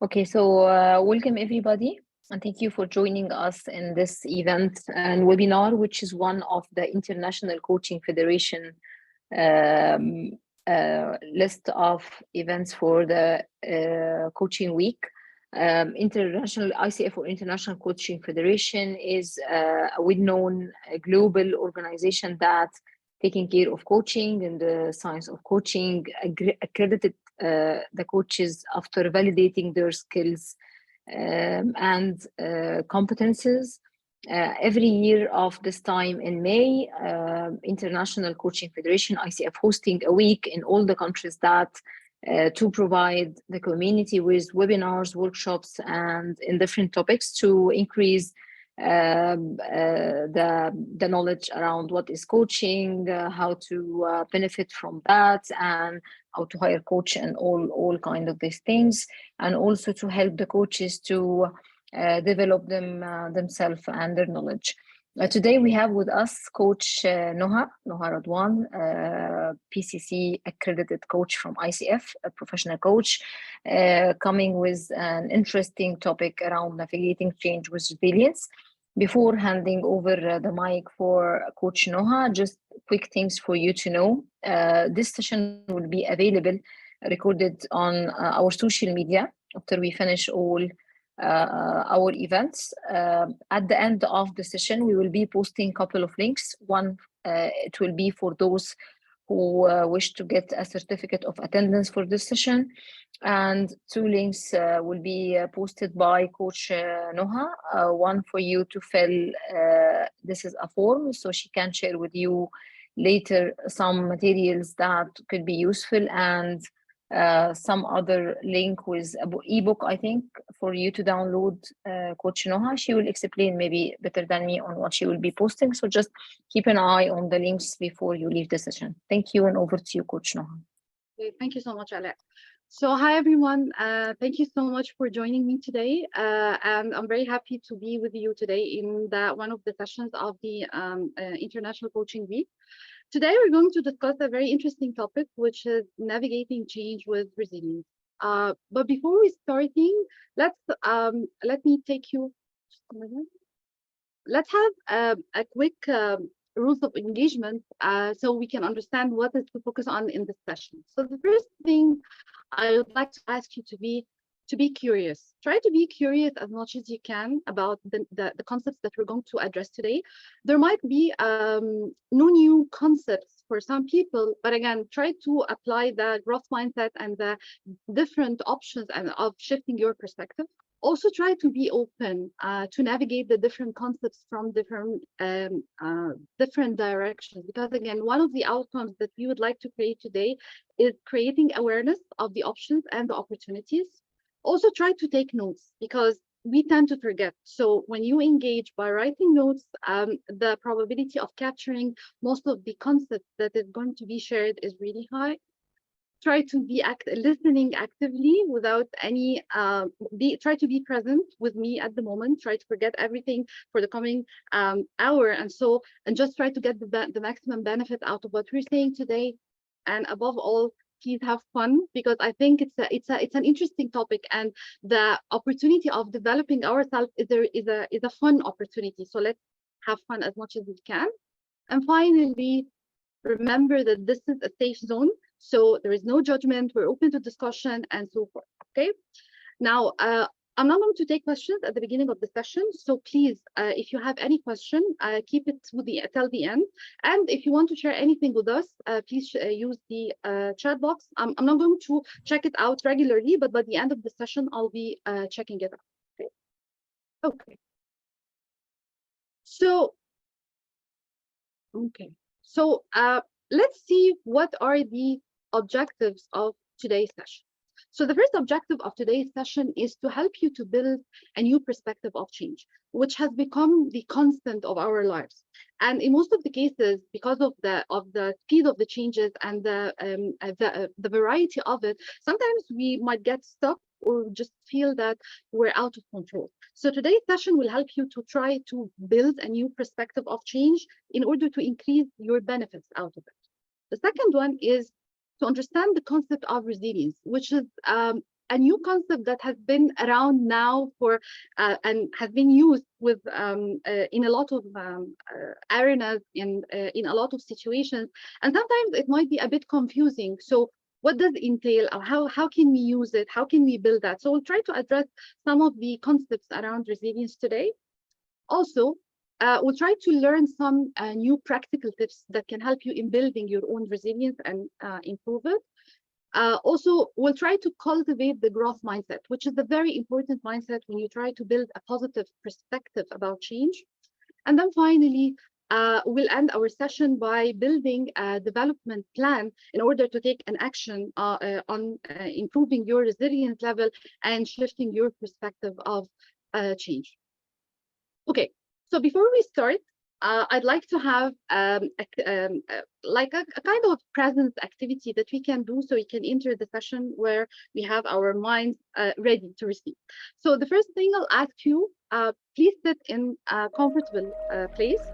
Okay, so welcome everybody, and thank you for joining us in this event and webinar, which is one of the International Coaching Federation um, list of events for the Coaching Week. International ICF, or International Coaching Federation, is a well-known global organization that taking care of coaching and the science of coaching, accredited the coaches after validating their skills and competences. Every year of this time in May, International Coaching Federation, ICF, hosting a week in all the countries that to provide the community with webinars, workshops, and in different topics to increase the knowledge around what is coaching, how to benefit from that, and how to hire coach, and all kind of these things, and also to help the coaches to develop themselves and their knowledge. Today we have with us Coach Noha Radwan, PCC accredited coach from ICF, a professional coach, coming with an interesting topic around navigating change with resilience. Before handing over the mic for Coach Noha, just quick things for you to know. This session will be available, recorded on our social media after we finish all our events. At the end of the session, we will be posting a couple of links. One, it will be for those who wish to get a certificate of attendance for this session. And two links will be posted by Coach Noha. One for you to fill, this is a form, so she can share with you later some materials that could be useful, and some other link with an ebook, I think, for you to download. Coach Noha, she will explain maybe better than me on what she will be posting. So just keep an eye on the links before you leave the session. Thank you, and over to you, Coach Noha. Okay, thank you so much, Alec. So hi, everyone. Thank you so much for joining me today. And I'm very happy to be with you today in one of the sessions of the International Coaching Week. Today, we're going to discuss a very interesting topic, which is navigating change with resilience. But before we starting, let me take you. Let's have a quick rules of engagement so we can understand what is to focus on in this session. So the first thing I would like to ask you to be curious. Try to be curious as much as you can about the concepts that we're going to address today. There might be no new concepts for some people, but again, try to apply the growth mindset and the different options and of shifting your perspective. Also try to be open to navigate the different concepts from different directions, because again, one of the outcomes that we would like to create today is creating awareness of the options and the opportunities. Also try to take notes, because we tend to forget. So when you engage by writing notes, the probability of capturing most of the concepts that is going to be shared is really high. Try to be listening actively without any, try to be present with me at the moment. Try to forget everything for the coming hour, and just try to get the maximum benefit out of what we're saying today. And above all, please have fun, because I think it's an interesting topic, and the opportunity of developing ourselves is a fun opportunity. So let's have fun as much as we can. And finally, remember that this is a safe zone. So there is no judgment, we're open to discussion and so forth, okay? Now, I'm not going to take questions at the beginning of the session, so please, if you have any question, keep it till the end. And if you want to share anything with us, please use the chat box. I'm not going to check it out regularly, but by the end of the session, I'll be checking it out, okay? So, let's see what are the objectives of today's session. So the first objective of today's session is to help you to build a new perspective of change, which has become the constant of our lives. And in most of the cases, because of the speed of the changes and the variety of it, sometimes we might get stuck or just feel that we're out of control. So today's session will help you to try to build a new perspective of change in order to increase your benefits out of it. The second one is to understand the concept of resilience, which is a new concept that has been around now for and has been used with in a lot of arenas in a lot of situations, and sometimes it might be a bit confusing. So what does it entail, or how can we use it, how can we build that? So we'll try to address some of the concepts around resilience today. Also, we'll try to learn some new practical tips that can help you in building your own resilience and improve it. Also, we'll try to cultivate the growth mindset, which is a very important mindset when you try to build a positive perspective about change. And then finally, we'll end our session by building a development plan in order to take an action on improving your resilience level and shifting your perspective of change. Okay, so before we start, I'd like to have like a kind of presence activity that we can do so we can enter the session where we have our minds ready to receive. So the first thing I'll ask you, please sit in a comfortable place.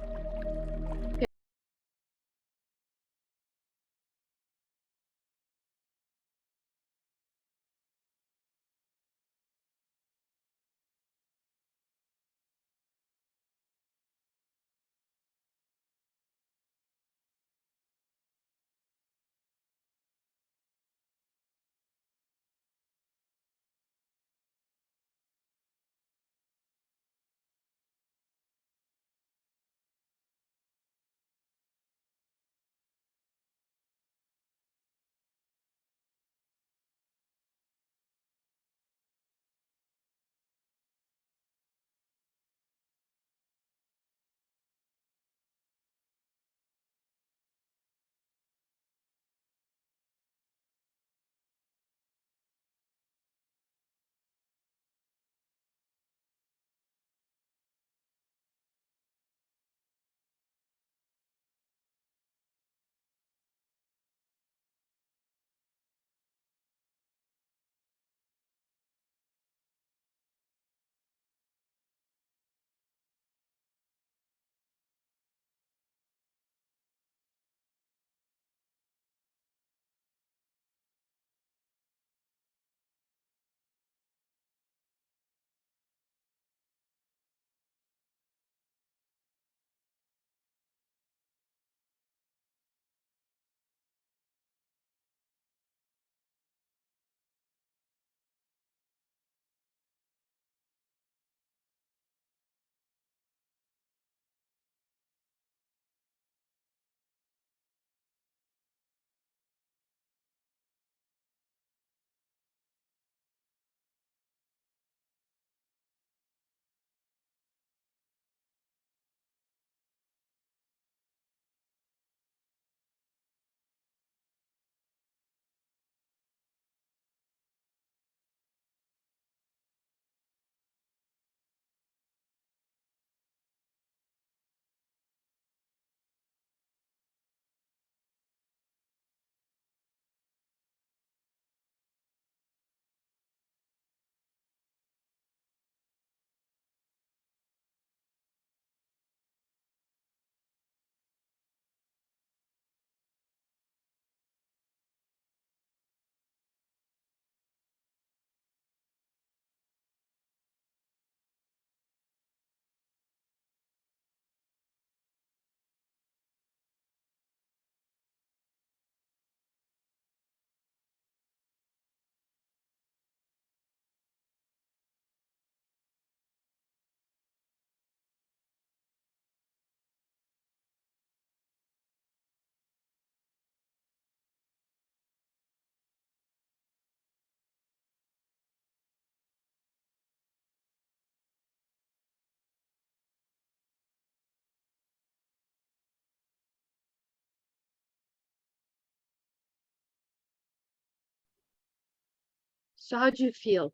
So how do you feel?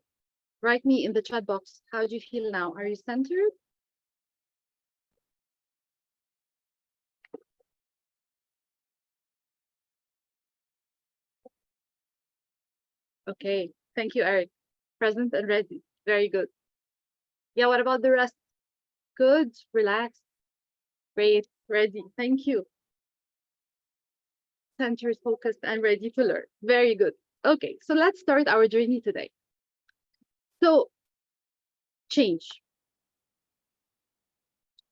Write me in the chat box. How do you feel now? Are you centered? Okay, thank you, Eric. Present and ready. Very good. Yeah, what about the rest? Good, relaxed, great, ready. Thank you. Centered, focused, and ready to learn. Very good. Okay, so let's start our journey today. So change.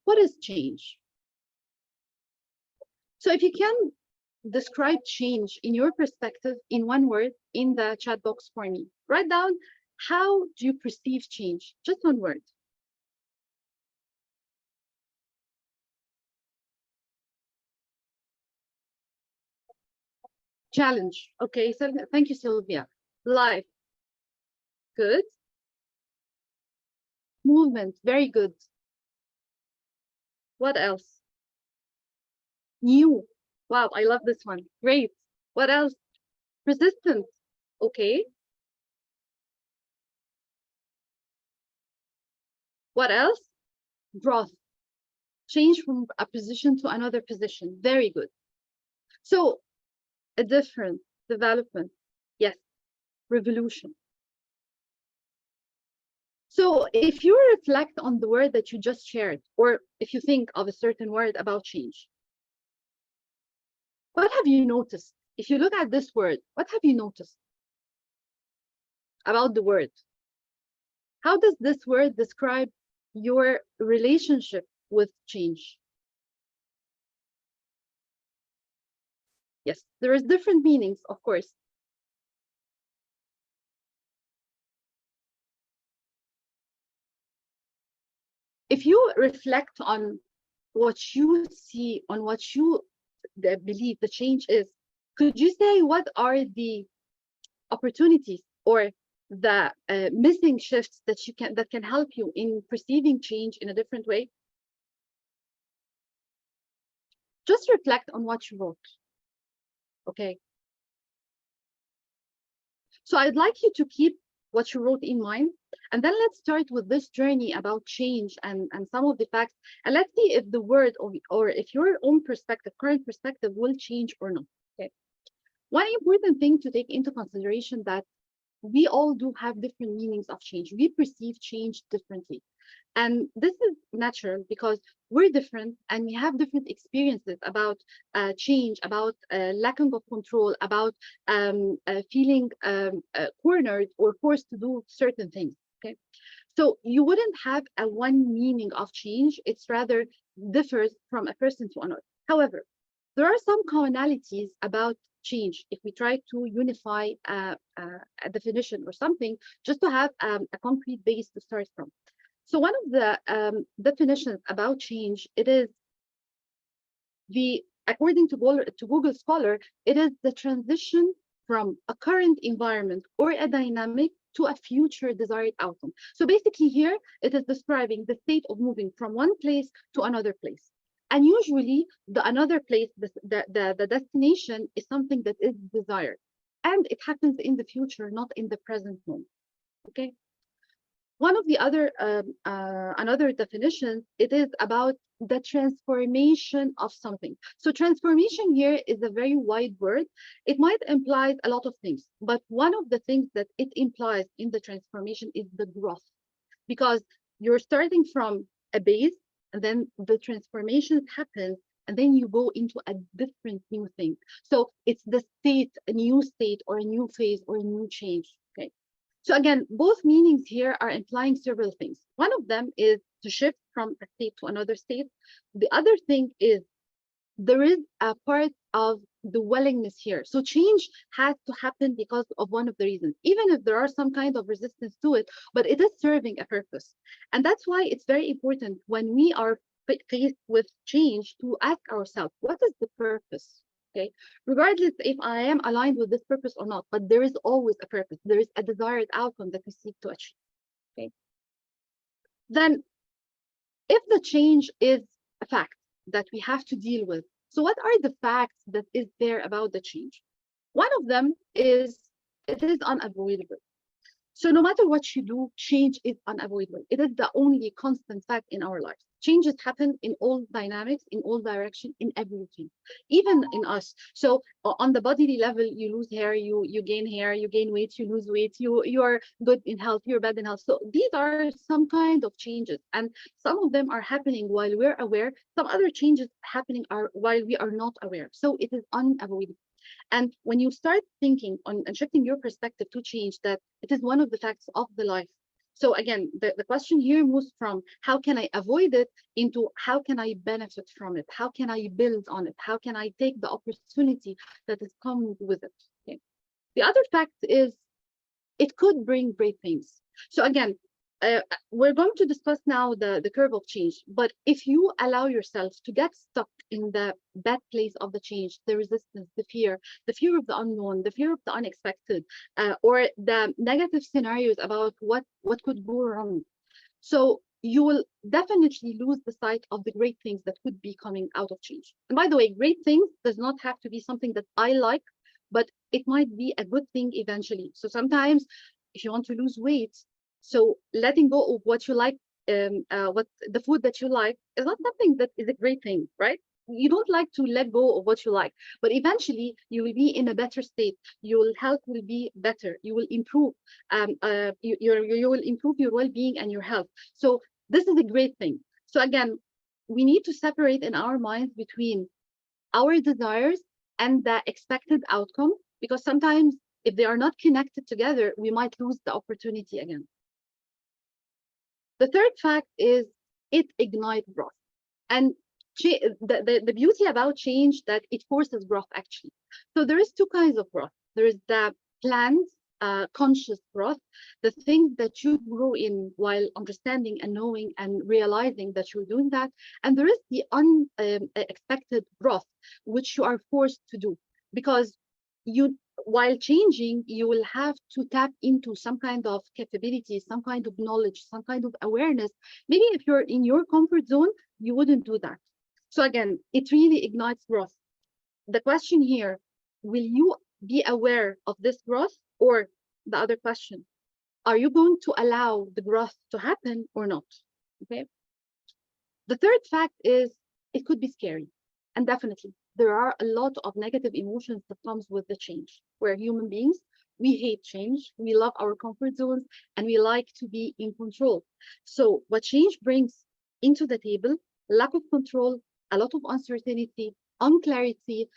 What is change? So if you can describe change in your perspective in one word in the chat box for me, write down how do you perceive change? Just one word. Challenge. Okay, so thank you, Sylvia. Life. Good. Movement. Very good. What else? New. Wow, I love this one. Great. What else? Resistance. Okay. What else? Growth. Change from a position to another position. Very good. So a different development. Yes. Revolution. So if you reflect on the word that you just shared, or if you think of a certain word about change, what have you noticed? If you look at this word, what have you noticed about the word? How does this word describe your relationship with change? Yes, there is different meanings, of course. If you reflect on what you see, on what you believe the change is, could you say what are the opportunities or the missing shifts that can help you in perceiving change in a different way? Just reflect on what you wrote. Okay. So I'd like you to keep what you wrote in mind. And then let's start with this journey about change and some of the facts. And let's see if the word or if your own perspective, current perspective will change or not. Okay. One important thing to take into consideration that we all do have different meanings of change. We perceive change differently. And this is natural because we're different and we have different experiences about change, about lacking of control, about feeling cornered or forced to do certain things. Okay. So you wouldn't have a one meaning of change. It's rather differs from a person to another. However, there are some commonalities about change if we try to unify a definition or something just to have a concrete base to start from. So one of the definitions about change, it is according to Google Scholar, it is the transition from a current environment or a dynamic to a future desired outcome. So basically here, it is describing the state of moving from one place to another place. And usually the another place, the destination is something that is desired. And it happens in the future, not in the present moment. Okay. One of the other another definition, it is about the transformation of something. So transformation here is a very wide word. It might imply a lot of things, but one of the things that it implies in the transformation is the growth, because you're starting from a base and then the transformation happens and then you go into a different new thing. So it's the state, a new state or a new phase or a new change. Okay. So again, both meanings here are implying several things. One of them is to shift from a state to another state. The other thing is there is a part of the willingness here. So change has to happen because of one of the reasons, even if there are some kind of resistance to it, but it is serving a purpose. And that's why it's very important when we are faced with change to ask ourselves, what is the purpose? Okay, regardless if I am aligned with this purpose or not, but there is always a purpose. There is a desired outcome that we seek to achieve. Okay, then if the change is a fact that we have to deal with, so what are the facts that is there about the change? One of them is it is unavoidable. So no matter what you do, change is unavoidable. It is the only constant fact in our lives. Changes happen in all dynamics, in all directions, in everything, even in us. So on the bodily level, you lose hair, you gain weight, you lose weight, you are good in health, you're bad in health. So these are some kind of changes, and some of them are happening while we're aware. Some other changes happening are while we are not aware. So it is unavoidable. And when you start thinking on and shifting your perspective to change that it is one of the facts of the life, So again, the question here moves from how can I avoid it into how can I benefit from it? How can I build on it? How can I take the opportunity that has come with it? Okay. The other fact is it could bring great things. So again, we're going to discuss now the curve of change. But if you allow yourself to get stuck in the bad place of the change, the resistance, the fear of the unknown, the fear of the unexpected, or the negative scenarios about what could go wrong, so you will definitely lose the sight of the great things that could be coming out of change. And by the way, great things does not have to be something that I like, but it might be a good thing eventually. So sometimes if you want to lose weight, so letting go of what you like, what the food that you like is not something that is a great thing, right? You don't like to let go of what you like, but eventually you will be in a better state. Your health will be better. You will improve. You will improve your well-being and your health. So this is a great thing. So again, we need to separate in our minds between our desires and the expected outcome, because sometimes if they are not connected together, we might lose the opportunity again. The third fact is it ignites growth. And the beauty about change that it forces growth actually. So there is two kinds of growth. There is the planned, conscious growth, the things that you grow in while understanding and knowing and realizing that you're doing that. And there is the unexpected growth, which you are forced to do because you while changing, you will have to tap into some kind of capability, some kind of knowledge, some kind of awareness. Maybe if you're in your comfort zone, you wouldn't do that. So again, it really ignites growth. The question here, will you be aware of this growth? Or the other question, are you going to allow the growth to happen or not? Okay. The third fact is it could be scary. And definitely, there are a lot of negative emotions that comes with the change. We're human beings. We hate change. We love our comfort zones and we like to be in control. So what change brings into the table, lack of control, a lot of uncertainty, unclarity,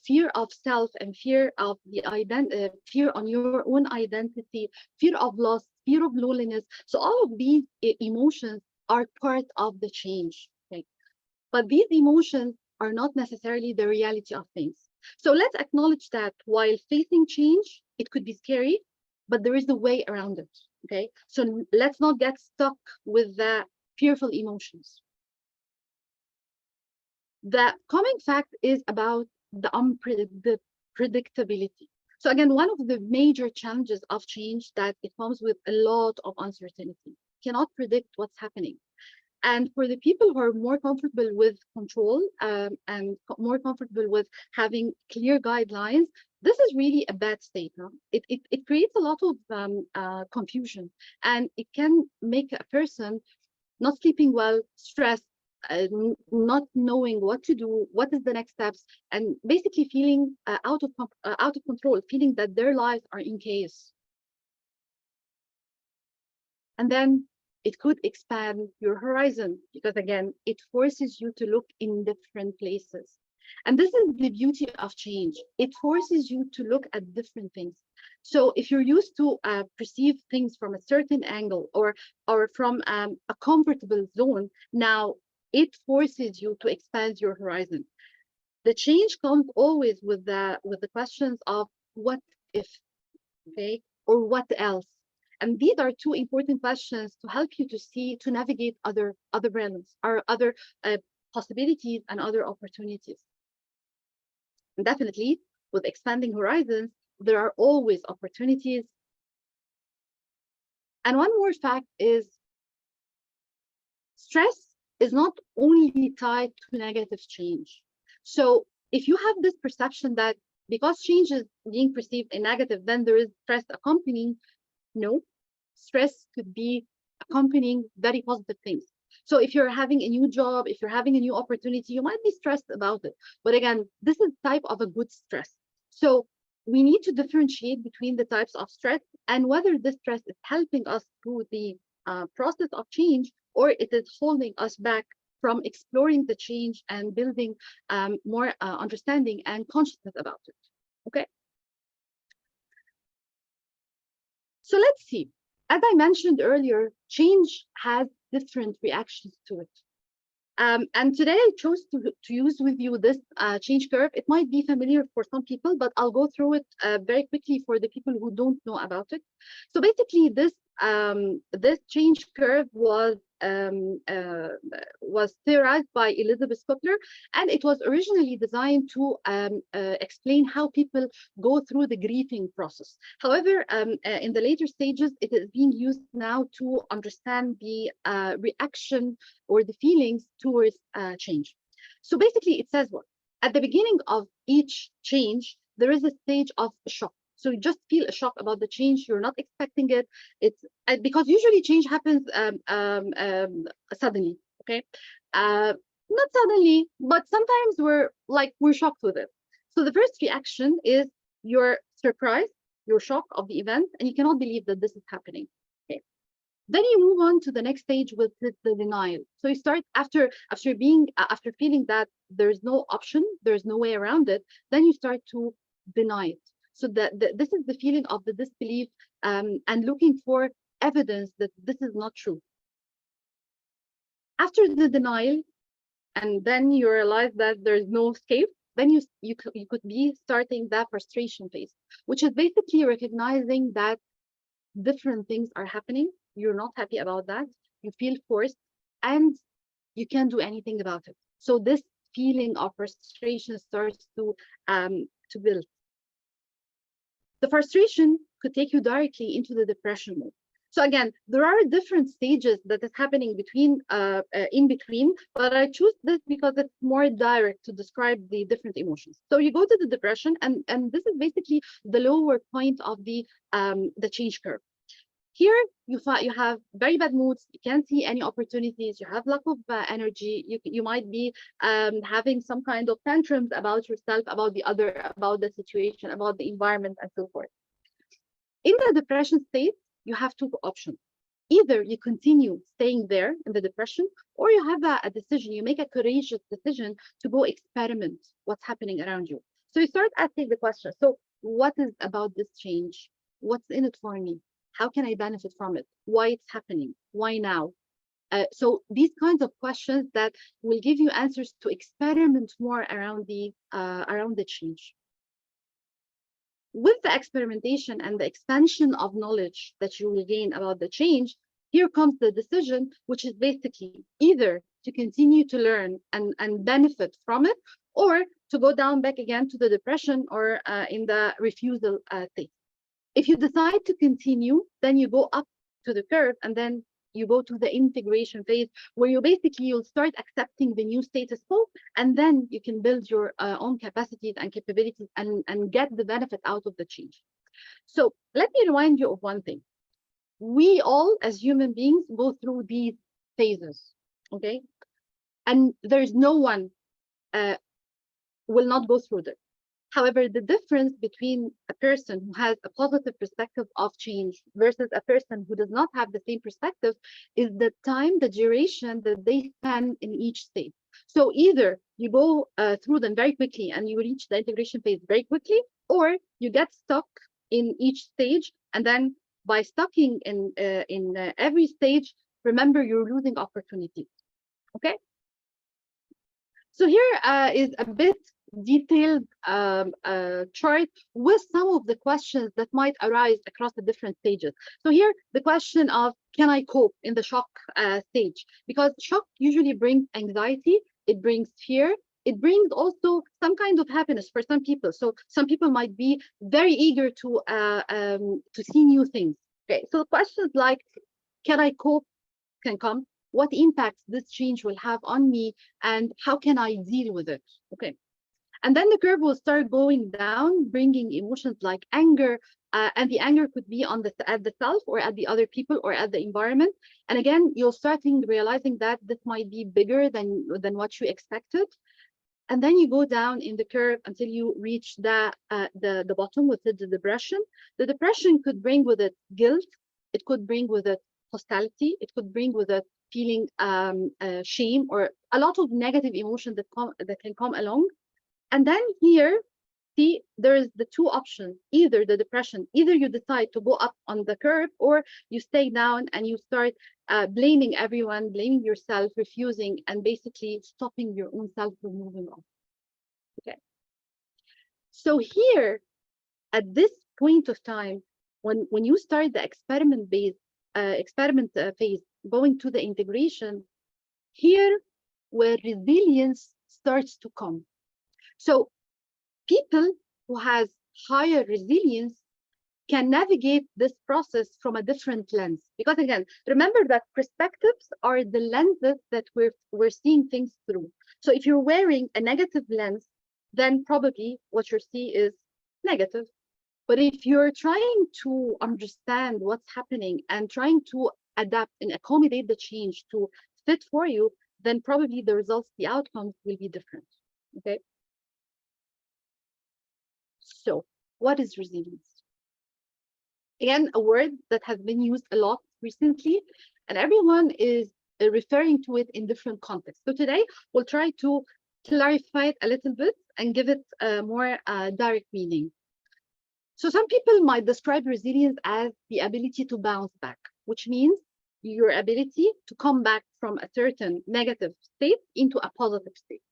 fear of self and fear of the fear on your own identity, fear of loss, fear of loneliness. So all of these emotions are part of the change. Okay? But these emotions are not necessarily the reality of things. So let's acknowledge that while facing change, it could be scary, but there is a way around it. Okay. So let's not get stuck with the fearful emotions. The common fact is about the unpredictability. So again, one of the major challenges of change that it comes with a lot of uncertainty. You cannot predict what's happening. And for the people who are more comfortable with control and more comfortable with having clear guidelines, this is really a bad state. Huh? It creates a lot of confusion, and it can make a person not sleeping well, stressed, not knowing what to do, what is the next steps, and basically feeling out of control, feeling that their lives are in chaos. And then it could expand your horizon because again, it forces you to look in different places. And this is the beauty of change. It forces you to look at different things. So if you're used to perceive things from a certain angle or from a comfortable zone, now it forces you to expand your horizon. The change comes always with the questions of what if, okay, or what else. And these are two important questions to help you to see, to navigate other realms or other possibilities and other opportunities. And definitely, with expanding horizons, there are always opportunities. And one more fact is stress is not only tied to negative change. So if you have this perception that because change is being perceived in negative, then there is stress accompanying. No, stress could be accompanying very positive things. So if you're having a new job, if you're having a new opportunity, you might be stressed about it. But again, this is type of a good stress. So we need to differentiate between the types of stress and whether this stress is helping us through the process of change or it is holding us back from exploring the change and building more understanding and consciousness about it. Okay. So let's see. As I mentioned earlier, change has different reactions to it. And today I chose to use with you this change curve. It might be familiar for some people, but I'll go through it very quickly for the people who don't know about it. So basically, this change curve was theorized by Elizabeth Kotler, and it was originally designed to explain how people go through the grieving process. However, in the later stages, it is being used now to understand the reaction or the feelings towards change. So basically, it says what? At the beginning of each change, there is a stage of shock. So you just feel a shock about the change. You're not expecting it. It's because usually change happens suddenly. Okay, not suddenly, but sometimes we're shocked with it. So the first reaction is you're surprised, you're shocked of the event, and you cannot believe that this is happening. Okay. Then you move on to the next stage with the denial. So you start after feeling that there's no option, there's no way around it. Then you start to deny it. So this is the feeling of the disbelief and looking for evidence that this is not true. After the denial, and then you realize that there's no escape, then you could be starting that frustration phase, which is basically recognizing that different things are happening. You're not happy about that. You feel forced, and you can't do anything about it. So this feeling of frustration starts to build. The frustration could take you directly into the depression mode. So again, there are different stages that is happening in between, but I choose this because it's more direct to describe the different emotions. So you go to the depression, and this is basically the lower point of the change curve. Here, you have very bad moods. You can't see any opportunities. You have lack of energy. You might be having some kind of tantrums about yourself, about the other, about the situation, about the environment, and so forth. In the depression state, you have two options. Either you continue staying there in the depression, or you have a decision. You make a courageous decision to go experiment what's happening around you. So you start asking the question, so what is about this change? What's in it for me? How can I benefit from it? Why it's happening? Why now? So these kinds of questions that will give you answers to experiment more around the change. With the experimentation and the expansion of knowledge that you will gain about the change, here comes the decision, which is basically either to continue to learn and benefit from it, or to go down back again to the depression or in the refusal state. If you decide to continue, then you go up to the curve, and then you go to the integration phase, where you'll start accepting the new status quo, and then you can build your own capacities and capabilities and get the benefit out of the change. So let me remind you of one thing. We all, as human beings, go through these phases, okay? And there's no one will not go through this. However, the difference between a person who has a positive perspective of change versus a person who does not have the same perspective is the time, the duration that they spend in each state. So either you go through them very quickly and you reach the integration phase very quickly, or you get stuck in each stage, and then by stucking in every stage, remember you're losing opportunities. Okay. So here is a bit detailed chart with some of the questions that might arise across the different stages. So here, the question of, can I cope in the shock stage? Because shock usually brings anxiety, it brings fear, it brings also some kind of happiness for some people. So some people might be very eager to see new things. Okay, so questions like, can I cope, can come. What impacts this change will have on me, and how can I deal with it? Okay. And then the curve will start going down, bringing emotions like anger, and the anger could be at the self or at the other people or at the environment. And again, you'll start realizing that this might be bigger than what you expected. And then you go down in the curve until you reach the bottom, with the depression. The depression could bring with it guilt. It could bring with it hostility. It could bring with it feeling shame, or a lot of negative emotions that can come along. And then here, see, there's the two options, either the depression, either you decide to go up on the curve, or you stay down and you start blaming everyone, blaming yourself, refusing, and basically stopping your own self from moving on. Okay. So here, at this point of time, when you start the experiment phase, going to the integration, here where resilience starts to come. So people who has higher resilience can navigate this process from a different lens. Because again, remember that perspectives are the lenses that we're seeing things through. So if you're wearing a negative lens, then probably what you see is negative. But if you're trying to understand what's happening and trying to adapt and accommodate the change to fit for you, then probably the results, the outcomes will be different. Okay. So what is resilience? Again, a word that has been used a lot recently, and everyone is referring to it in different contexts. So today we'll try to clarify it a little bit and give it a more direct meaning. So some people might describe resilience as the ability to bounce back, which means your ability to come back from a certain negative state into a positive state.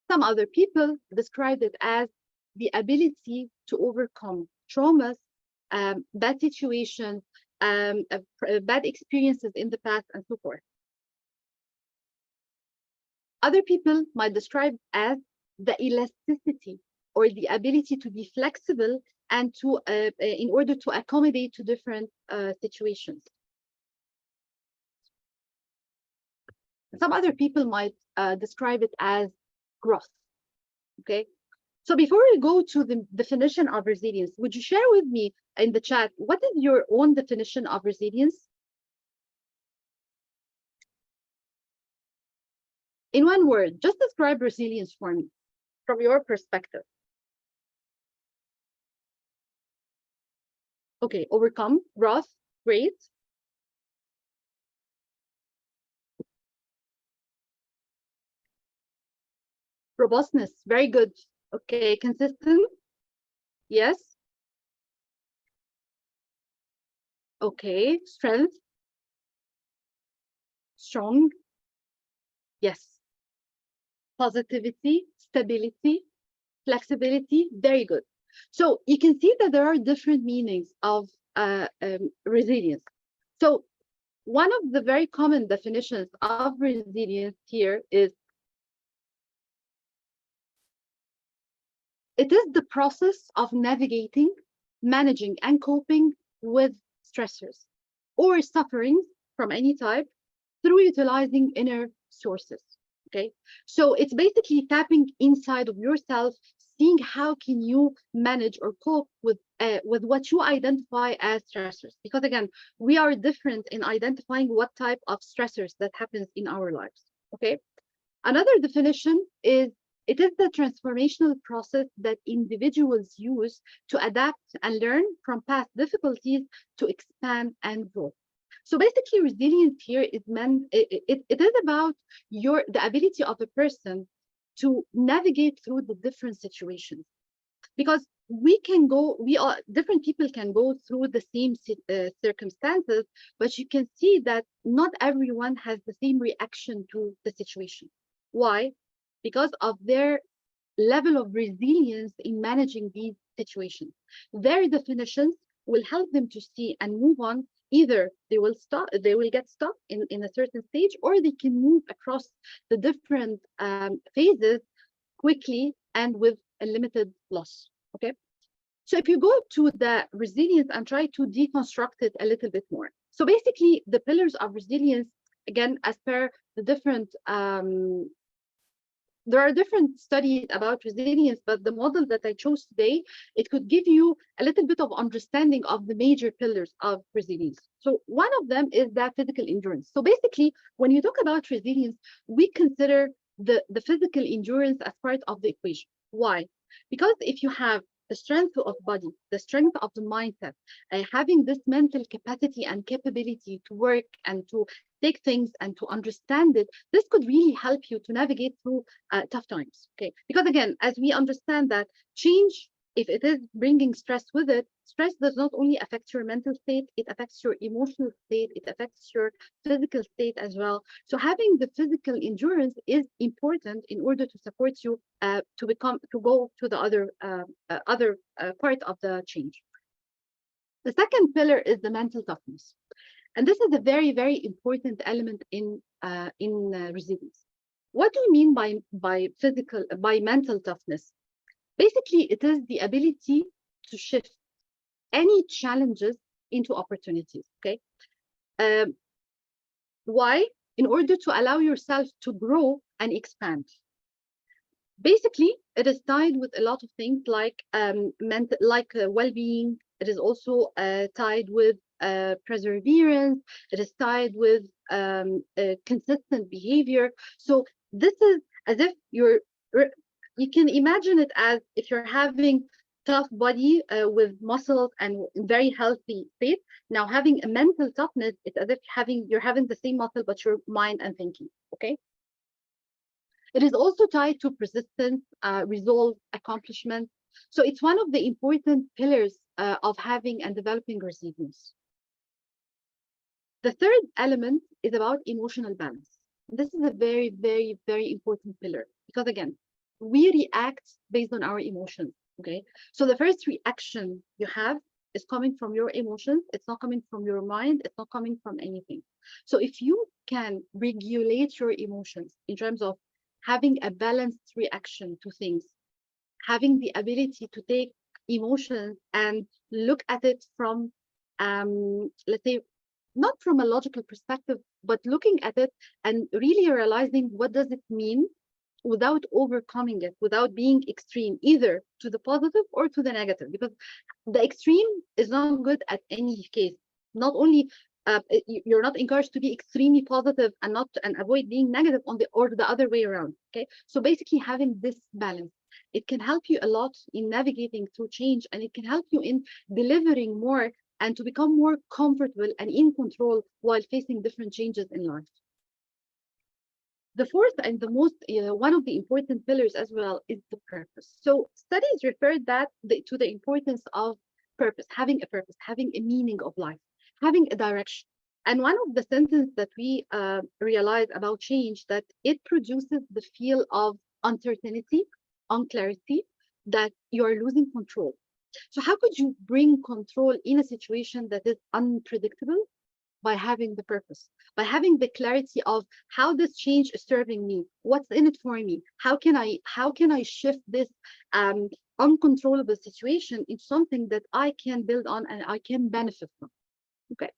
Some other people describe it as the ability to overcome traumas, bad situations, bad experiences in the past, and so forth. Other people might describe as the elasticity or the ability to be flexible and to in order to accommodate to different situations. Some other people might describe it as growth. Okay. So before we go to the definition of resilience, would you share with me in the chat, what is your own definition of resilience? In one word, just describe resilience for me from your perspective. Okay, overcome, growth, great. Robustness, very good. Okay, consistent, yes. Okay, strength, strong, yes. Positivity, stability, flexibility, very good. So you can see that there are different meanings of resilience. So one of the very common definitions of resilience here is it is the process of navigating, managing, and coping with stressors or sufferings from any type through utilizing inner sources. Okay, so it's basically tapping inside of yourself, seeing how can you manage or cope with what you identify as stressors. Because again, we are different in identifying what type of stressors that happens in our lives. Okay, another definition is it is the transformational process that individuals use to adapt and learn from past difficulties to expand and grow. So basically, resilience here is meant, it is about the ability of a person to navigate through the different situations. Because we all, different people can go through the same circumstances, but you can see that not everyone has the same reaction to the situation. Why? Because of their level of resilience in managing these situations. Their definitions will help them to see and move on. Either they will get stuck in a certain stage, or they can move across the different phases quickly and with a limited loss. Okay. So if you go to the resilience and try to deconstruct it a little bit more. So basically, the pillars of resilience, again, as per the different there are different studies about resilience, but the model that I chose today, it could give you a little bit of understanding of the major pillars of resilience. So one of them is that physical endurance. So basically, when you talk about resilience, we consider the physical endurance as part of the equation. Why? Because if you have the strength of body, the strength of the mindset, having this mental capacity and capability to work and to take things and to understand it, this could really help you to navigate through tough times. Okay, because again, as we understand that change, if it is bringing stress with it, stress does not only affect your mental state, it affects your emotional state, it affects your physical state as well. So having the physical endurance is important in order to support you to go to the other part of the change. The second pillar is the mental toughness, and this is a very important element in resilience. What do we mean by mental toughness? Basically, it is the ability to shift any challenges into opportunities. Okay, um, why? In order to allow yourself to grow and expand. Basically, it is tied with a lot of things like mental, like well-being. It is also tied with perseverance. It is tied with consistent behavior. So this is as if you can imagine it as if you're having tough body with muscles and very healthy state. Now having a mental toughness, it's as if you're having the same muscle but your mind and thinking. Okay. It is also tied to persistence, resolve, accomplishment. So it's one of the important pillars of having and developing resilience. The third element is about emotional balance. This is a very important pillar because again, we react based on our emotions. Okay, so the first reaction you have is coming from your emotions. It's not coming from your mind. It's not coming from anything. So if you can regulate your emotions in terms of having a balanced reaction to things, having the ability to take emotions and look at it from, let's say, not from a logical perspective, but looking at it and really realizing what does it mean without overcoming it, without being extreme, either to the positive or to the negative, because the extreme is not good at any case. Not only you're not encouraged to be extremely positive and avoid being negative on the other way around. Okay, so basically having this balance, it can help you a lot in navigating through change, and it can help you in delivering more and to become more comfortable and in control while facing different changes in life. The fourth and the most one of the important pillars as well is the purpose. So studies refer to the importance of purpose, having a meaning of life, having a direction. And one of the sentences that we realize about change, that it produces the feel of uncertainty, unclarity, that you are losing control. So how could you bring control in a situation that is unpredictable? By having the purpose, by having the clarity of how this change is serving me, what's in it for me, how can I shift this um, uncontrollable situation into something that I can build on and I can benefit from. Okay.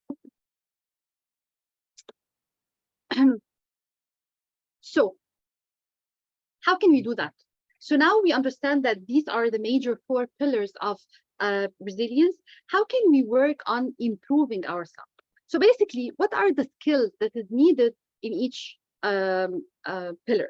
So how can we do that? So now we understand that these are the major four pillars of resilience. How can we work on improving ourselves? So basically, what are the skills that is needed in each pillar?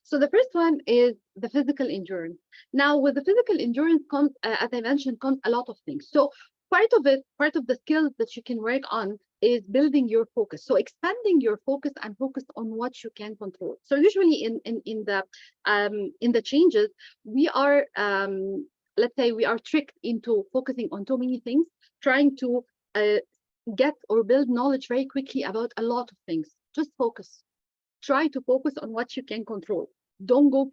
So the first one is the physical endurance. Now, with the physical endurance comes, as I mentioned, comes a lot of things. So part of the skills that you can work on is building your focus. So expanding your focus and focus on what you can control. So usually in the changes, we are let's say we are tricked into focusing on too many things, trying to get or build knowledge very quickly about a lot of things. Just focus. Try to focus on what you can control. Don't go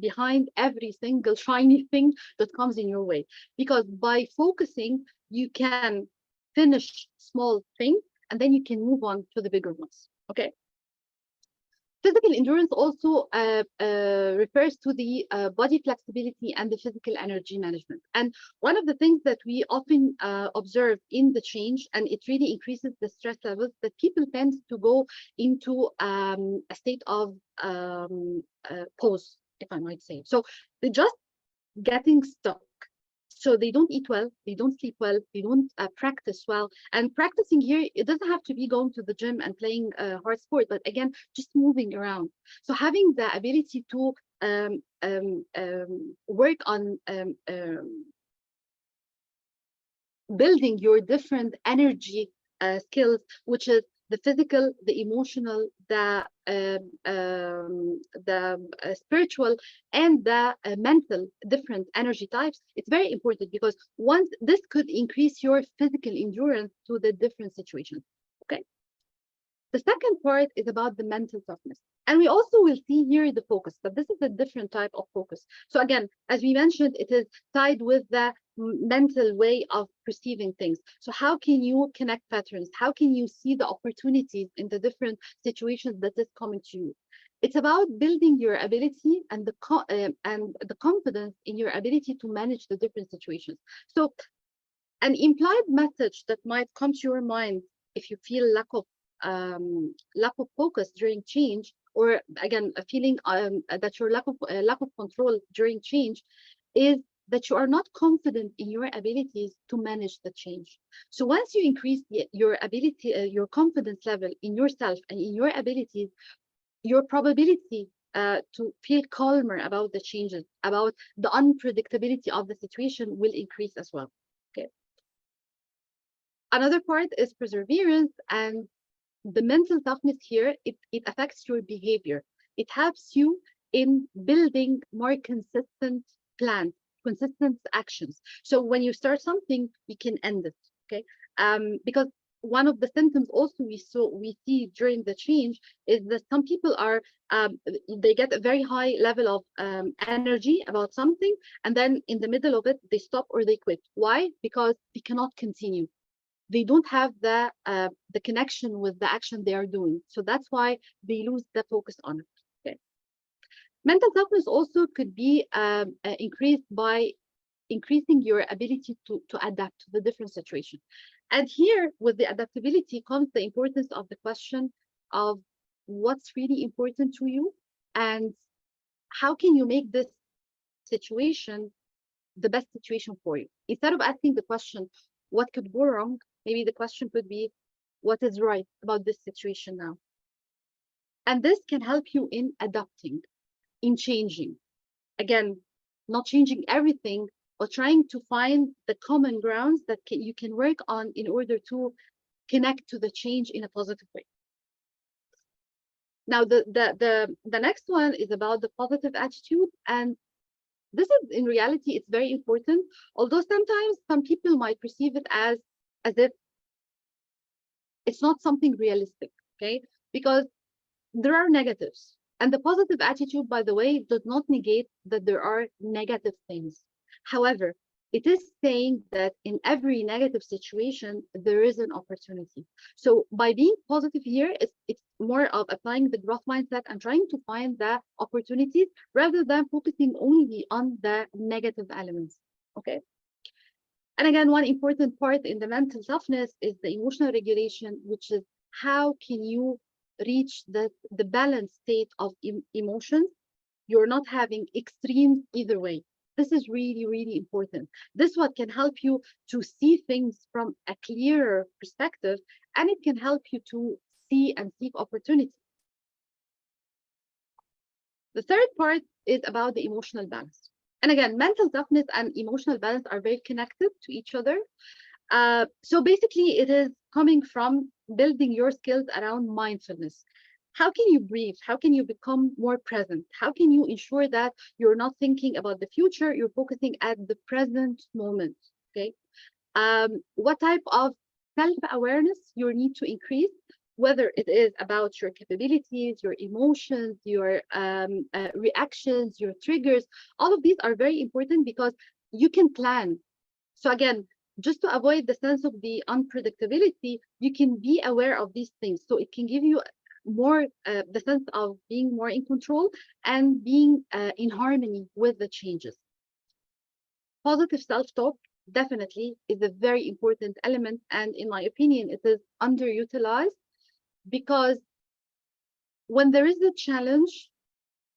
behind every single shiny thing that comes in your way, because by focusing, you can finish small things and then you can move on to the bigger ones. Okay. Physical endurance also refers to the body flexibility and the physical energy management. And one of the things that we often observe in the change, and it really increases the stress levels, that people tend to go into a state of pause, if I might say. So they just getting stuck. So they don't eat well, they don't sleep well, they don't practice well. And practicing here, it doesn't have to be going to the gym and playing hard sport, but again, just moving around. So having the ability to work on building your different energy skills, which is the physical, the emotional, the spiritual, and the mental different energy types. It's very important because once this could increase your physical endurance to the different situations. Okay. The second part is about the mental toughness. And we also will see here the focus, but this is a different type of focus. So again, as we mentioned, it is tied with the mental way of perceiving things. So how can you connect patterns? How can you see the opportunities in the different situations that is coming to you? It's about building your ability and the confidence in your ability to manage the different situations. So an implied message that might come to your mind if you feel lack of focus during change, or again a feeling that your lack of control during change, is that you are not confident in your abilities to manage the change. So once you increase your ability, your confidence level in yourself and in your abilities, your probability to feel calmer about the changes, about the unpredictability of the situation, will increase as well. Okay. Another part is perseverance, and the mental toughness here, it affects your behavior. It helps you in building more consistent plans, consistent actions. So when you start something, you can end it. Okay. Because one of the symptoms also we see during the change is that some people are they get a very high level of energy about something, and then in the middle of it they stop or they quit. Why? Because they cannot continue. They don't have the connection with the action they are doing. So that's why they lose the focus on it. Okay. Mental toughness also could be increased by increasing your ability to adapt to the different situation. And here, with the adaptability, comes the importance of the question of what's really important to you and how can you make this situation the best situation for you. Instead of asking the question, what could go wrong? Maybe the question could be, what is right about this situation now? And this can help you in adapting, in changing. Again, not changing everything, but trying to find the common grounds that you can work on in order to connect to the change in a positive way. Now, the next one is about the positive attitude. And this is, in reality, it's very important, although sometimes some people might perceive it as if it's not something realistic, okay? Because there are negatives. And the positive attitude, by the way, does not negate that there are negative things. However, it is saying that in every negative situation, there is an opportunity. So by being positive here, it's more of applying the growth mindset and trying to find the opportunities rather than focusing only on the negative elements, okay? And again, one important part in the mental toughness is the emotional regulation, which is how can you reach the balanced state of emotions. You're not having extremes either way. This is really, really important. This what can help you to see things from a clearer perspective, and it can help you to see and seek opportunity. The third part is about the emotional balance. And again, mental toughness and emotional balance are very connected to each other. So basically, it is coming from building your skills around mindfulness. How can you breathe? How can you become more present? How can you ensure that you're not thinking about the future? You're focusing at the present moment. Okay. What type of self-awareness you need to increase, whether it is about your capabilities, your emotions, your reactions, your triggers. All of these are very important because you can plan. So again, just to avoid the sense of the unpredictability, you can be aware of these things. So it can give you more the sense of being more in control and being in harmony with the changes. Positive self-talk definitely is a very important element, and in my opinion, it is underutilized because when there is a challenge,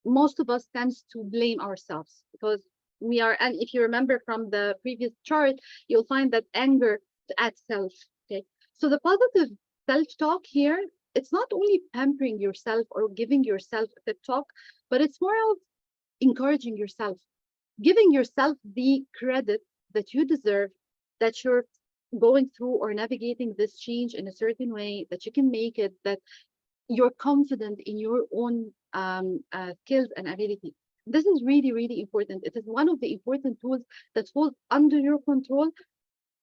most of us tends to blame ourselves because we are, and if you remember from the previous chart, you'll find that anger at self. Okay, so the positive self-talk here, it's not only pampering yourself or giving yourself a pep talk, but it's more of encouraging yourself, giving yourself the credit that you deserve, that you're going through or navigating this change in a certain way, that you can make it, that you're confident in your own skills and abilities. This is really, really important. It is one of the important tools that falls under your control,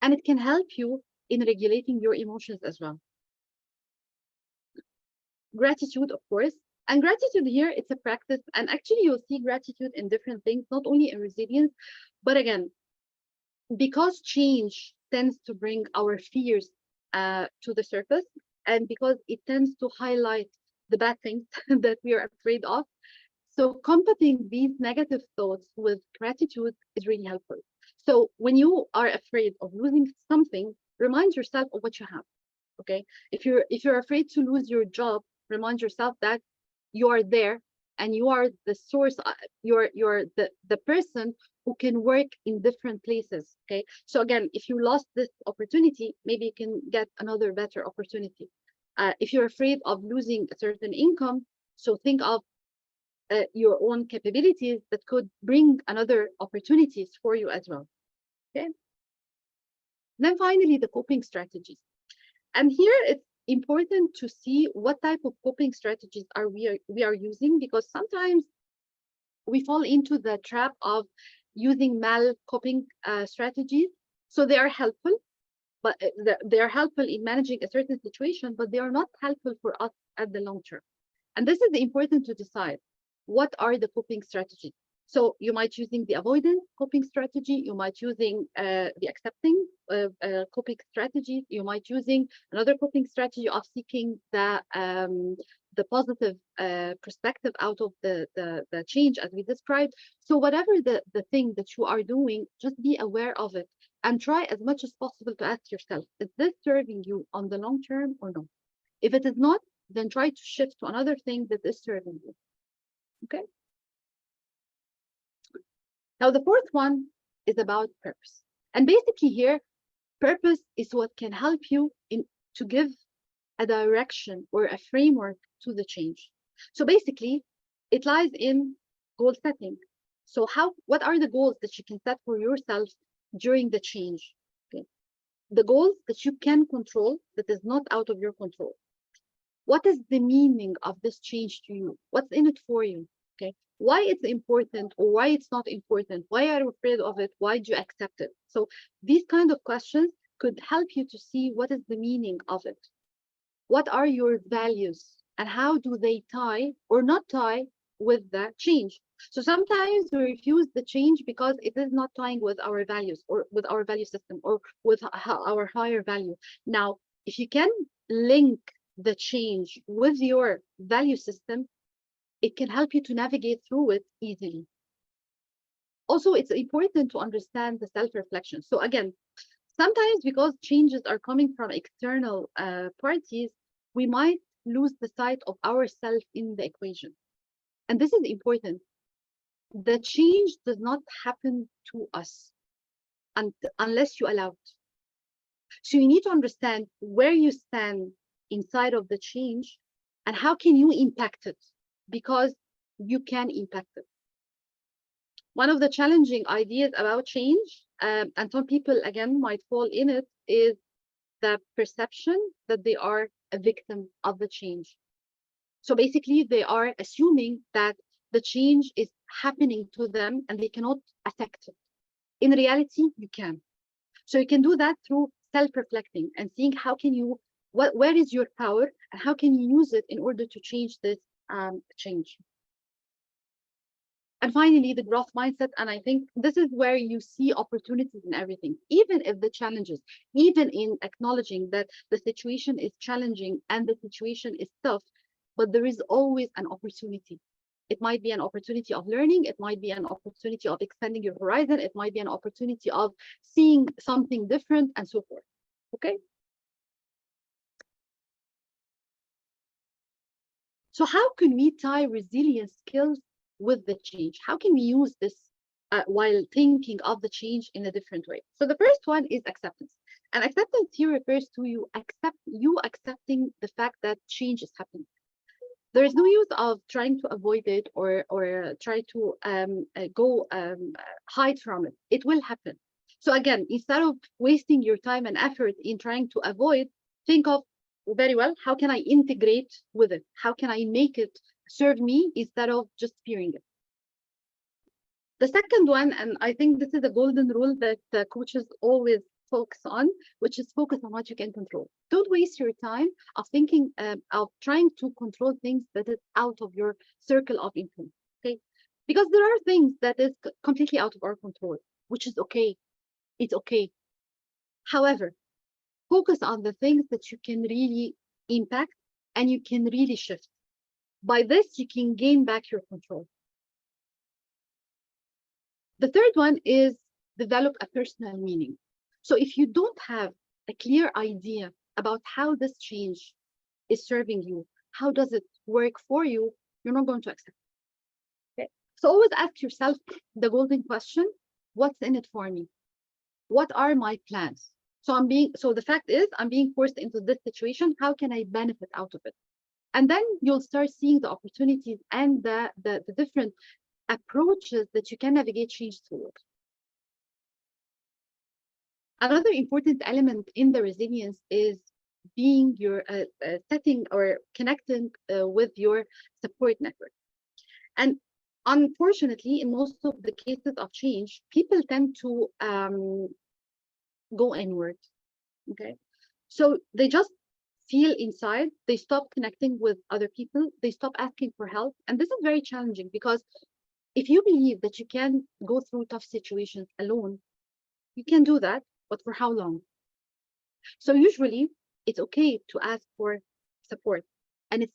and it can help you in regulating your emotions as well. Gratitude, of course. And gratitude here, it's a practice. And actually, you'll see gratitude in different things, not only in resilience, but again, because change tends to bring our fears to the surface, and because it tends to highlight the bad things that we are afraid of. So combating these negative thoughts with gratitude is really helpful. So when you are afraid of losing something, remind yourself of what you have. Okay. If you're afraid to lose your job, remind yourself that you are there and you are the source, you're the person who can work in different places. Okay. So again, if you lost this opportunity, maybe you can get another better opportunity. If you're afraid of losing a certain income, so think of your own capabilities that could bring another opportunities for you as well. Okay. Then finally, the coping strategies. And here it's important to see what type of coping strategies we are using, because sometimes we fall into the trap of using mal coping strategies. So they are helpful, but they are helpful in managing a certain situation, but they are not helpful for us at the long term. And this is important to decide what are the coping strategies. So you might using the avoidance coping strategy, you might using the accepting coping strategy, you might using another coping strategy of seeking the positive perspective out of the change as we described. So whatever the thing that you are doing, just be aware of it and try as much as possible to ask yourself, is this serving you on the long term or no? If it is not, then try to shift to another thing that is serving you. Okay. Now, the fourth one is about purpose. And basically here, purpose is what can help you to give a direction or a framework to the change. So basically, it lies in goal setting. So what are the goals that you can set for yourself during the change? Okay. The goals that you can control, that is not out of your control. What is the meaning of this change to you? What's in it for you? Okay. Why it's important or why it's not important? Why are you afraid of it? Why do you accept it? So these kind of questions could help you to see what is the meaning of it. What are your values and how do they tie or not tie with the change? So sometimes we refuse the change because it is not tying with our values or with our value system or with our higher value. Now, if you can link the change with your value system, it can help you to navigate through it easily. Also, it's important to understand the self-reflection. So again, sometimes because changes are coming from external parties, we might lose the sight of ourselves in the equation. And this is important. The change does not happen to us unless you allow it. So you need to understand where you stand inside of the change and how can you impact it, because you can impact it. One of the challenging ideas about change, and some people again might fall in it, is the perception that they are a victim of the change. So basically, they are assuming that the change is happening to them and they cannot affect it. In reality, you can. So you can do that through self-reflecting and seeing how can you, where is your power and how can you use it in order to change this change. And finally, the growth mindset. And I think this is where you see opportunities in everything, even if the challenges, even in acknowledging that the situation is challenging and the situation is tough, but there is always an opportunity. It might be an opportunity of learning. It might be an opportunity of expanding your horizon. It might be an opportunity of seeing something different and so forth. Okay. So how can we tie resilience skills with the change? How can we use this while thinking of the change in a different way? So the first one is acceptance. And acceptance here refers to you accepting the fact that change is happening. There is no use of trying to avoid it or try to go hide from it. It will happen. So again, instead of wasting your time and effort in trying to avoid, think of very well, how can I integrate with it? How can I make it serve me instead of just fearing it? The second one, and I think this is a golden rule that coaches always focus on, which is focus on what you can control. Don't waste your time of thinking of trying to control things that is out of your circle of influence. Okay, because there are things that is completely out of our control, which is okay. It's okay. However, focus on the things that you can really impact and you can really shift. By this, you can gain back your control. The third one is develop a personal meaning. So if you don't have a clear idea about how this change is serving you, how does it work for you, you're not going to accept it. Okay? So always ask yourself the golden question, what's in it for me? What are my plans? So the fact is I'm being forced into this situation. How can I benefit out of it? And then you'll start seeing the opportunities and the different approaches that you can navigate change through. Another important element in the resilience is being your setting or connecting with your support network. And unfortunately, in most of the cases of change, people tend to go inward. Okay, so they just feel inside. They stop connecting with other people. They stop asking for help, and this is very challenging because if you believe that you can go through tough situations alone, you can do that, but for how long? So usually it's okay to ask for support, and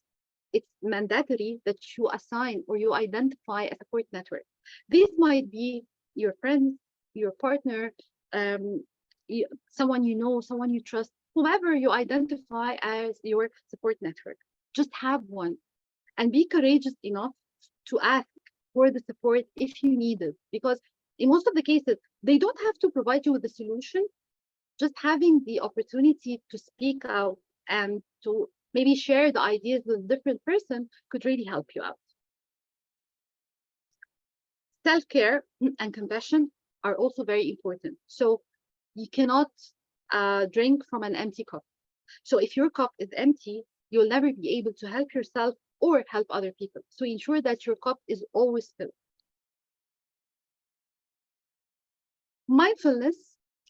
it's mandatory that you assign or you identify a support network. These might be your friends, your partner, um, someone you know, someone you trust, whoever you identify as your support network. Just have one and be courageous enough to ask for the support if you need it. Because in most of the cases, they don't have to provide you with a solution. Just having the opportunity to speak out and to maybe share the ideas with a different person could really help you out. Self-care and compassion are also very important. So you cannot drink from an empty cup. So if your cup is empty, you'll never be able to help yourself or help other people. So ensure that your cup is always filled. Mindfulness,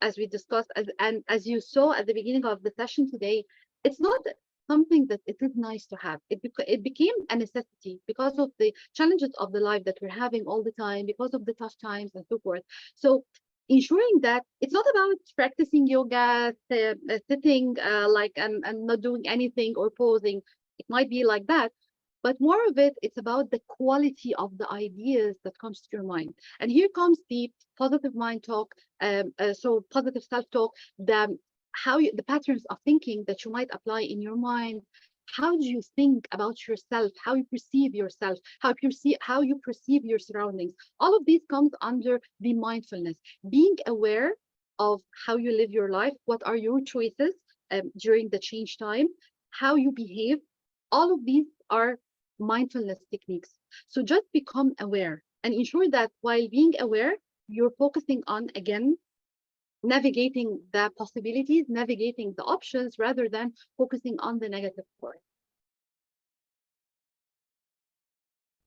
as we discussed, and as you saw at the beginning of the session today, it's not something that it is nice to have. It became a necessity because of the challenges of the life that we're having all the time, because of the tough times and so forth. So ensuring that it's not about practicing yoga, sitting like and not doing anything or posing. It might be like that, but more of it, it's about the quality of the ideas that comes to your mind. And here comes the positive mind talk, so positive self-talk, the patterns of thinking that you might apply in your mind. How do you think about yourself? How you perceive yourself? How you perceive your surroundings? All of these comes under the mindfulness, being aware of how you live your life. What are your choices during the change time? How you behave? All of these are mindfulness techniques. So just become aware and ensure that while being aware, you're focusing on, again, navigating the possibilities, navigating the options rather than focusing on the negative part.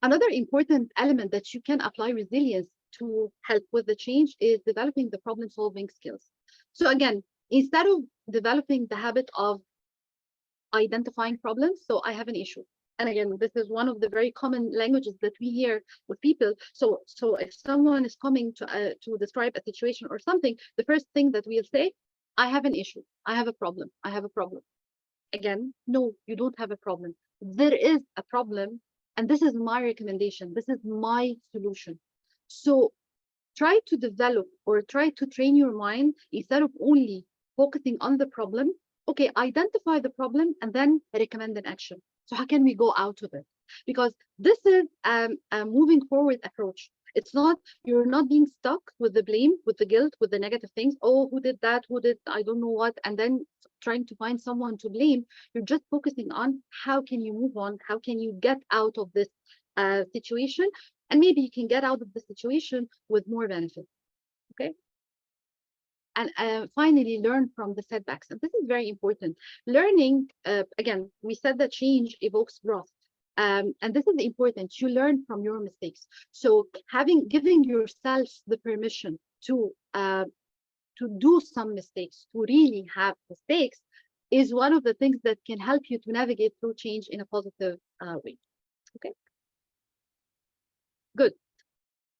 Another important element that you can apply resilience to help with the change is developing the problem solving skills. So again, instead of developing the habit of identifying problems, so I have an issue, and again, this is one of the very common languages that we hear with people. So if someone is coming to describe a situation or something, the first thing that we'll say, I have an issue, I have a problem, I have a problem. Again, no, you don't have a problem. There is a problem, and this is my recommendation, this is my solution. So try to develop or try to train your mind instead of only focusing on the problem. Okay, identify the problem and then recommend an action. So how can we go out of it? Because this is a moving forward approach. It's not, you're not being stuck with the blame, with the guilt, with the negative things. Oh, who did that? Who did I don't know what? And then trying to find someone to blame. You're just focusing on how can you move on? How can you get out of this situation? And maybe you can get out of the situation with more benefit. Okay. And finally, learn from the setbacks. And this is very important. Learning, again, we said that change evokes growth. And this is important. You learn from your mistakes. So giving yourself the permission to do some mistakes, to really have mistakes, is one of the things that can help you to navigate through change in a positive way. Okay, good.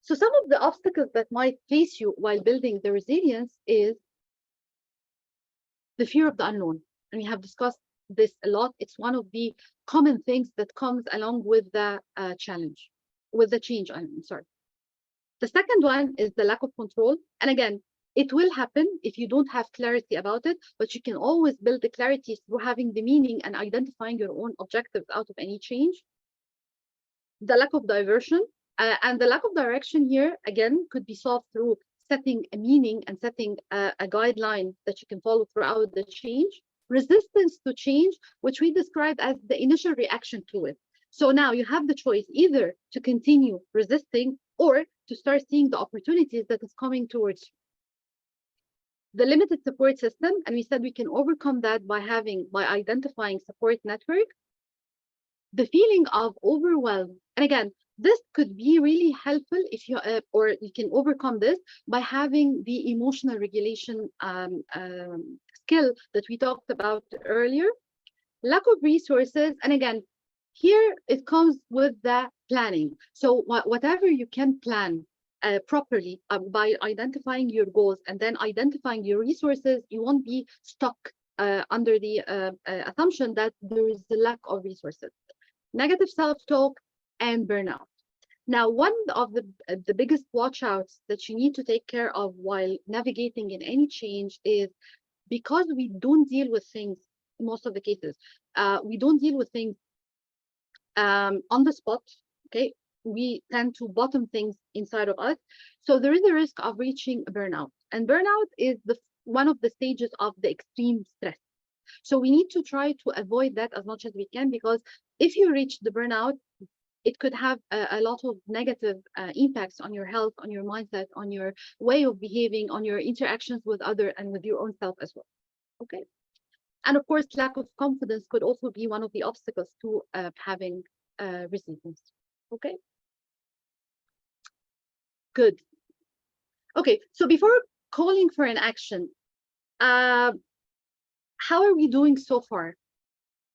So some of the obstacles that might face you while building the resilience is the fear of the unknown. And we have discussed this a lot. It's one of the common things that comes along with the challenge, with the change, I'm sorry. The second one is the lack of control. And again, it will happen if you don't have clarity about it, but you can always build the clarity through having the meaning and identifying your own objectives out of any change. The lack of diversion, and the lack of direction here, again, could be solved through setting a meaning and setting a guideline that you can follow throughout the change. Resistance to change, which we describe as the initial reaction to it. So now you have the choice either to continue resisting or to start seeing the opportunities that is coming towards you. The limited support system, and we said we can overcome that by identifying support network. The feeling of overwhelm, and again, this could be really helpful if you or you can overcome this by having the emotional regulation skill that we talked about earlier. Lack of resources, and again, here it comes with the planning. So whatever you can plan properly by identifying your goals and then identifying your resources, you won't be stuck under the assumption that there is a lack of resources. Negative self-talk and burnout. Now, one of the biggest watch-outs that you need to take care of while navigating in any change is, because we don't deal with things, in most of the cases, we don't deal with things on the spot, okay? We tend to bottom things inside of us. So there is a risk of reaching a burnout. And burnout is one of the stages of the extreme stress. So we need to try to avoid that as much as we can, because if you reach the burnout, it could have a lot of negative impacts on your health, on your mindset, on your way of behaving, on your interactions with others and with your own self as well. Okay. And of course, lack of confidence could also be one of the obstacles to having resilience. Okay. Good. Okay. So before calling for an action, how are we doing so far?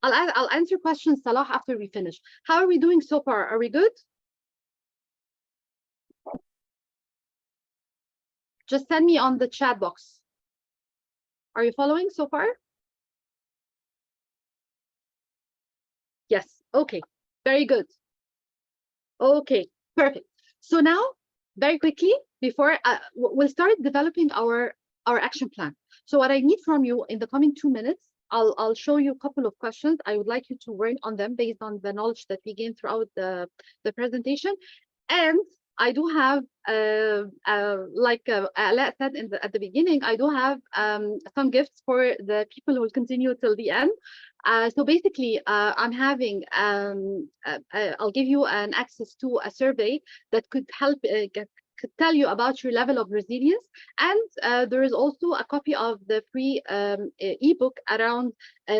I'll answer questions, Salah, after we finish. How are we doing so far? Are we good? Just send me on the chat box. Are you following so far? Yes. Okay. Very good. Okay. Perfect. So now, very quickly, before we'll start developing our action plan. So what I need from you in the coming 2 minutes, I'll show you a couple of questions. I would like you to work on them based on the knowledge that we gained throughout the presentation. And I do have, like Ala said at the beginning, I do have some gifts for the people who will continue till the end. So basically, I'm having, I'll give you an access to a survey that could help could tell you about your level of resilience. And there is also a copy of the free ebook around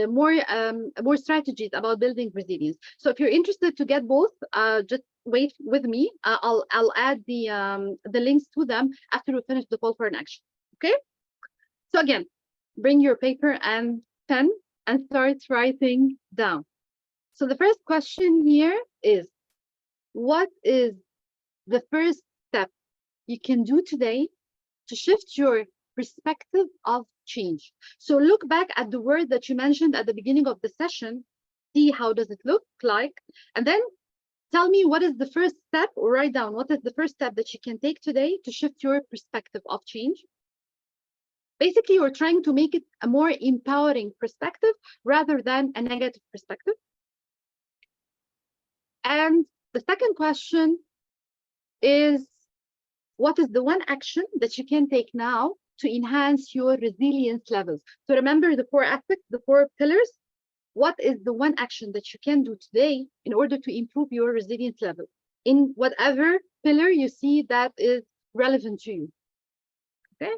more strategies about building resilience. So if you're interested to get both, just wait with me. I'll add the links to them after we finish the call for an action. Okay. So again, bring your paper and pen and start writing down. So the first question here is, what is the first step you can do today to shift your perspective of change? So look back at the word that you mentioned at the beginning of the session, see how does it look like, and then tell me what is the first step, or write down what is the first step that you can take today to shift your perspective of change. Basically, you're trying to make it a more empowering perspective rather than a negative perspective. And the second question is, what is the one action that you can take now to enhance your resilience levels? So remember the four aspects, the four pillars. What is the one action that you can do today in order to improve your resilience level in whatever pillar you see that is relevant to you? Okay.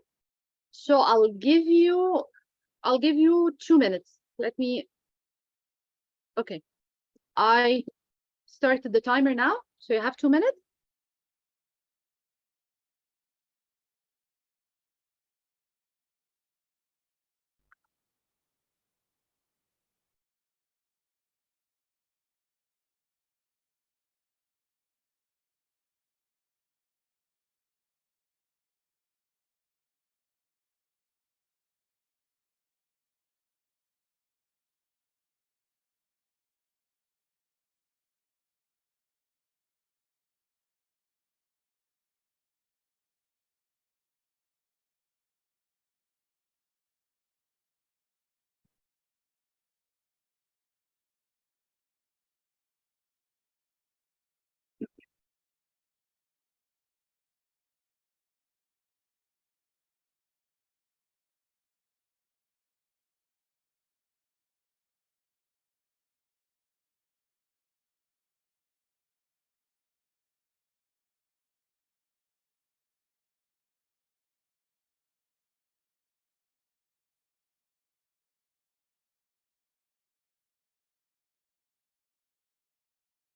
So I'll give you 2 minutes. Let me, okay. I started the timer now. So you have 2 minutes.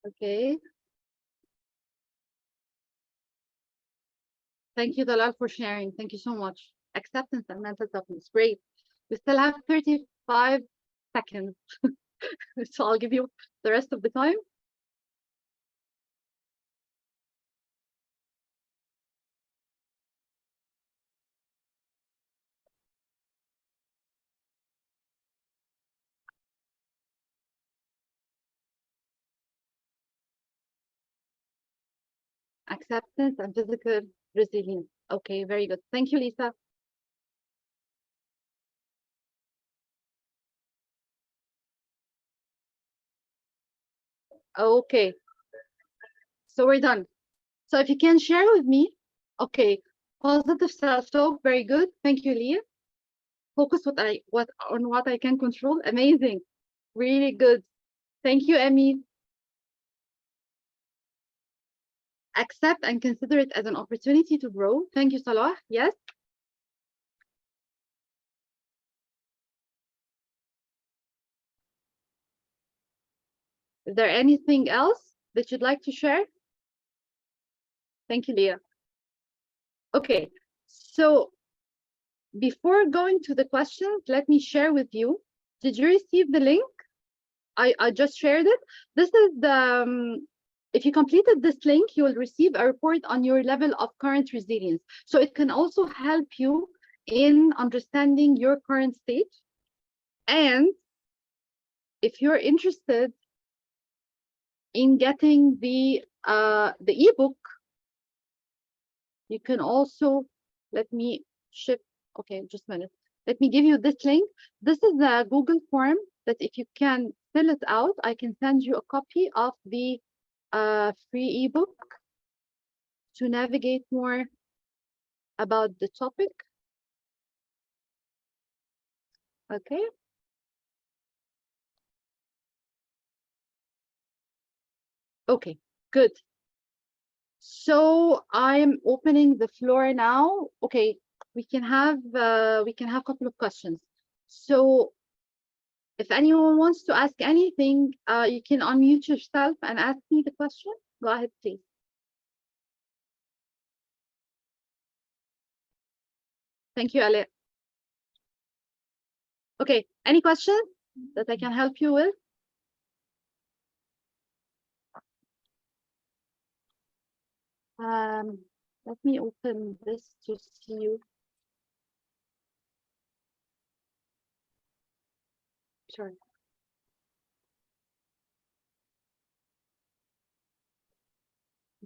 Okay. Thank you, Dalal, for sharing. Thank you so much. Acceptance and mental toughness. Great. We still have 35 seconds. So I'll give you the rest of the time. Acceptance and physical resilience. Okay, very good. Thank you, Lisa. Okay, so we're done. So if you can share with me, okay, positive self-talk, very good. Thank you, Leah. Focus on what I can control. Amazing, really good. Thank you, Emmy. Accept and consider it as an opportunity to grow. Thank you, Salah. Yes. Is there anything else that you'd like to share? Thank you, Leah. Okay, so before going to the questions, let me share with you. Did you receive the link? I just shared it. This is the, if you completed this link, you will receive a report on your level of current resilience. So it can also help you in understanding your current state. And if you're interested in getting the ebook, you can also, let me shift, okay, just a minute. Let me give you this link. This is a Google form that if you can fill it out, I can send you a copy of the free ebook to navigate more about the topic. Okay. Okay, good. So I'm opening the floor now. Okay, we can have a couple of questions. So if anyone wants to ask anything, you can unmute yourself and ask me the question. Go ahead, please. Thank you, Ale. Okay, any questions that I can help you with? Let me open this to see you. Sure.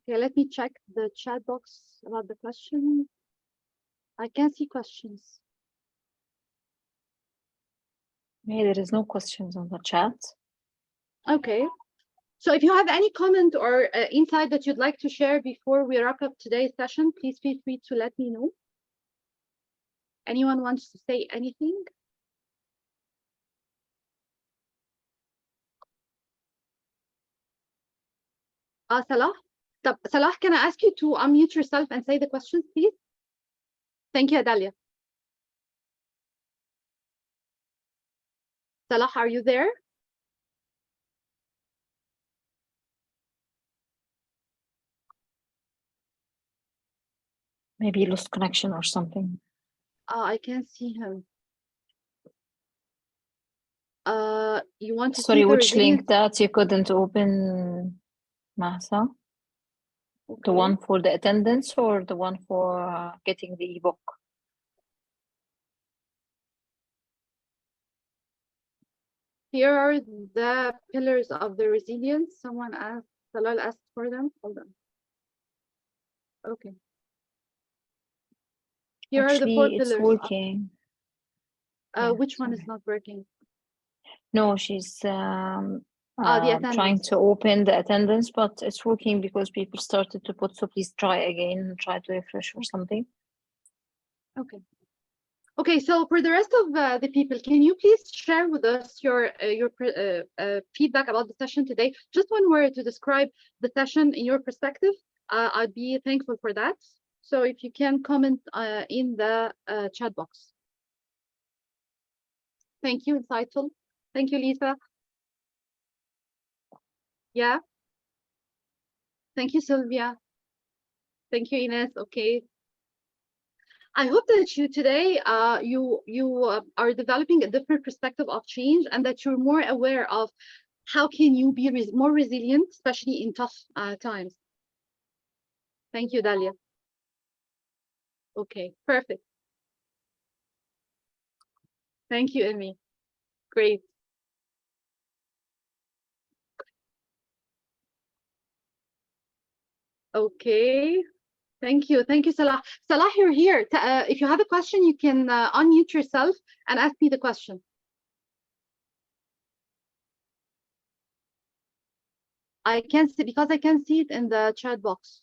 Okay, let me check the chat box about the question. I can't see questions. Yeah, there is no questions on the chat. Okay, So if you have any comment or insight that you'd like to share before we wrap up today's session, please feel free to let me know. Anyone wants to say anything? Salah? Salah, can I ask you to unmute yourself and say the questions, please? Thank you, Adalia. Salah, are you there? Maybe he lost connection or something. I can't see him. You want to see Sorry, the which link resilience? that you couldn't open, Mahsa? Okay. The one for the attendance or the one for getting the ebook? Here are the pillars of the resilience. Someone asked, Salal asked for them. Hold on. Okay. Here are the 4 Actually, it's pillars. working. Which one sorry. is not working? No, she's The trying attendance. to open the attendance, but it's working because people started to put, so please try again, try to refresh or something. Okay. Okay, so for the rest of the people, can you please share with us your feedback about the session today? Just one word to describe the session in your perspective. I'd be thankful for that. So if you can comment in the chat box. Thank you, insightful. Thank you, Lisa. Yeah. Thank you, Sylvia. Thank you, Ines. Okay. I hope that you today you are developing a different perspective of change, and that you're more aware of how can you be more resilient, especially in tough times. Thank you, Dalia. Okay, perfect. Thank you, Amy. Great. Okay. Thank you. Thank you, Salah. Salah, you're here. If you have a question, you can unmute yourself and ask me the question. I can see, because I can see it in the chat box.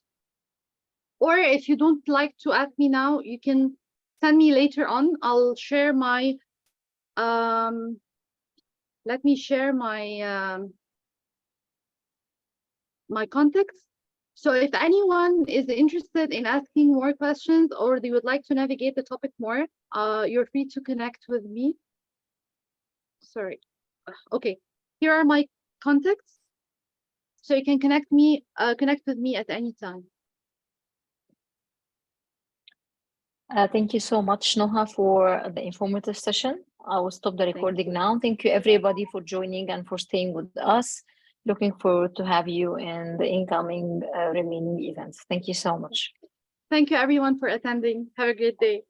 Or if you don't like to ask me now, you can send me later on. I'll share my, let me share my, my contacts. So if anyone is interested in asking more questions, or they would like to navigate the topic more, you're free to connect with me. Sorry. Okay, here are my contacts. So you can connect with me at any time. Thank you so much, Noha, for the informative session. I will stop the recording now. Thank you, everybody, for joining and for staying with us. Looking forward to have you in the incoming remaining events. Thank you so much. Thank you, everyone, for attending. Have a great day.